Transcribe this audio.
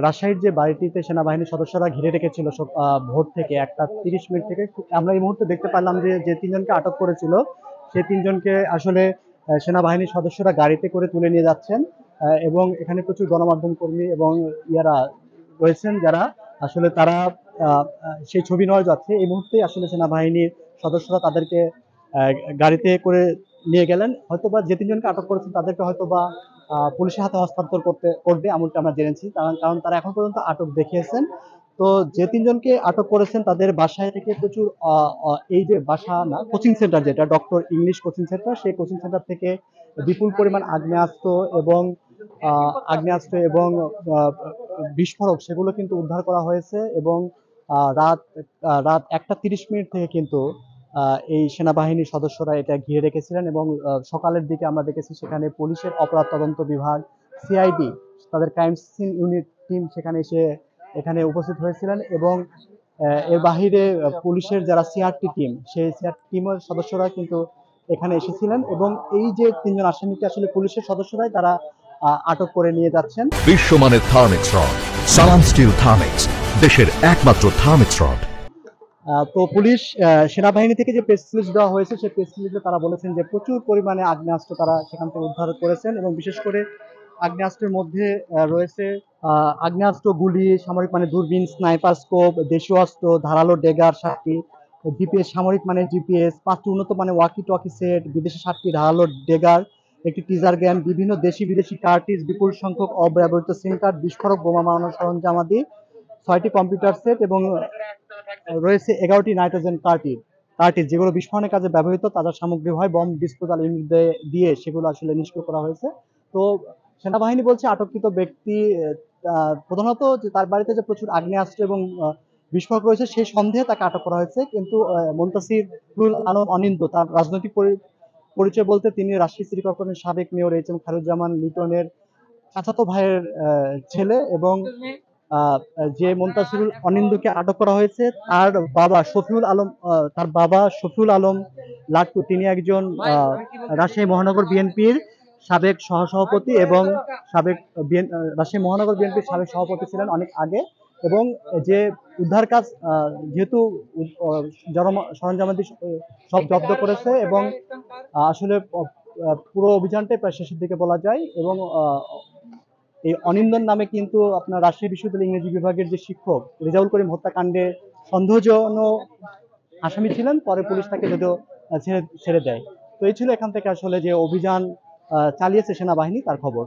রাজশাহীর যে বাড়িটিতে সেনাবাহিনীর সদস্যরা ঘিরে রেখেছিল ভোর থেকে 1টা 30 মিনিট থেকে আমরা এই মুহূর্তে দেখতে পারলাম যে যে তিনজনকে আটক করেছিল সেই তিনজনকে আসলে সেনাবাহিনীর সদস্যরা গাড়িতে করে তুলে নিয়ে যাচ্ছেন। এবং এখানে প্রচুর গণমাধ্যম কর্মী এবং ইয়ারা রয়েছেন যারা আসলে তারা সেই ছবি নেওয়া যাচ্ছে এই মুহূর্তে আসলে সেনাবাহিনীর সদস্যরা তাদেরকে আহ, গাড়িতে করে নিয়ে গেলেন। হয়তোবা যে তিনজনকে আটক করেছেন তাদেরকে হয়তোবা পুলিশের হাতে হস্তান্তর করবে এমনটা আমরা জেনেছি, কারণ কারণ তারা এখন পর্যন্ত আটক দেখিয়েছেন। তো যে তিনজনকে আটক করেছেন তাদের বাসায় থেকে প্রচুর এই যে বাসা না, কোচিং সেন্টার যেটা ডক্টর ইংলিশ কোচিং সেন্টার, সেই কোচিং সেন্টার থেকে বিপুল পরিমাণ আগ্নেয়াস্ত্র এবং বিস্ফোরক সেগুলো কিন্তু উদ্ধার করা হয়েছে। এবং রাত রাত 1টা 30 মিনিট থেকে কিন্তু এই সেনাবাহিনীর সদস্যরা এটা ঘিরে রেখেছিলেন। এবং সকালের দিকে আমরা দেখেছি সেখানে পুলিশের অপরাধ তদন্ত বিভাগ, সিআইডি, তাদের ক্রাইম সিন ইউনিট টিম সেখানে এসে এখানে উপস্থিত হয়েছিলেন। এবং এর বাহিরে পুলিশের যারা সিআরটি টিম, সেই সিআরটি টিমের সদস্যরা কিন্তু এখানে এসেছিলেন। এবং এই যে তিনজন আসামিকে আসলে পুলিশের সদস্যরাই তারা আটক করে নিয়ে যাচ্ছেন। বিশ্বমানের থার্মিক্স রড, সালাম স্টিল থার্মিক্স, দেশের একমাত্র থার্মিক্স রড। তো পুলিশ সেনাবাহিনী থেকে যে প্রেস রিলিজ দেওয়া হয়েছে সেই প্রেস রিলিজে তারা বলেছেন যে প্রচুর পরিমাণে আগ্নেয়াস্ত্র তারা সেখান থেকে উদ্ধার করেছেন। এবং বিশেষ করে আগ্নেয়াস্ত্রের মধ্যে রয়েছে আগ্নেয়াস্ত্র, গুলি, সামরিক মানে দূরবীন, স্নাইপার স্কোপ, দেশীয় অস্ত্র, ধারালো ডেগার 7টি, জিপিএস সামরিক মানে জিপিএস, 5টি উন্নত মানে ওয়াকি টকি সেট, বিদেশি 7টি ধারালো ডেগার, একটি টিজার গ্যান, বিভিন্ন দেশি বিদেশি কার্টিজ, বিপুল সংখ্যক অব্যবহৃত সিম কার্ড, বিস্ফোরক বোমা বানানোর সরঞ্জাম আদি, 6টি কম্পিউটার সেট এবং রয়েছে 11টি নাইট্রোজেন কার্টিজ যেগুলো বিস্ফোরণের কাজে ব্যবহৃত তাজা সামগ্রী হয় বম ডিসপোজাল ইউনিট দিয়ে সেগুলো আসলে নিষ্ক্রিয় করা হয়েছে। তো সেনাবাহিনী বলছে আটককৃত ব্যক্তি প্রধানত যে তার বাড়িতে যে প্রচুর আগ্নেয়াস্ত্র এবং বিস্ফোরক রয়েছে সেই সন্দেহে তাকে আটক করা হয়েছে। কিন্তু মুনতাসিরুল আলম অনিন্দ্য তার রাজনৈতিক পরিচয় বলতে তিনি রাজশাহী সিটি কর্পোরেশনের সাবেক মেয়র এইচ.এম. খায়রুজ্জামান লিটনের চাচাতো ভাইয়ের ছেলে। এবং যে মুনতাসিরুল অনিন্দ্যকে আটক করা হয়েছে তার বাবা শফিউল আলম লাট্টু, তিনি একজন রাজশাহী মহানগর বিএনপির সাবেক সহসভাপতি এবং রাজশাহী মহানগর বিএনপির সাবেক সভাপতি ছিলেন অনেক আগে। এবং যে উদ্ধার কাজ যেহেতু সরঞ্জামাদি সব জব্দ করেছে এবং আসলে পুরো অভিযানটাই প্রায় শেষের দিকে বলা যায়। এবং এই অনিন্দন নামে কিন্তু আপনার রাজশাহী বিশ্ববিদ্যালয় ইংরেজি বিভাগের যে শিক্ষক রেজাউল করিম হত্যাকাণ্ডে সন্দেহজনক আসামি ছিলেন, পরে পুলিশ তাকে যদিও ছেড়ে দেয়। তো এই ছিল এখান থেকে আসলে যে অভিযান চালিয়েছে সেনাবাহিনী তার খবর।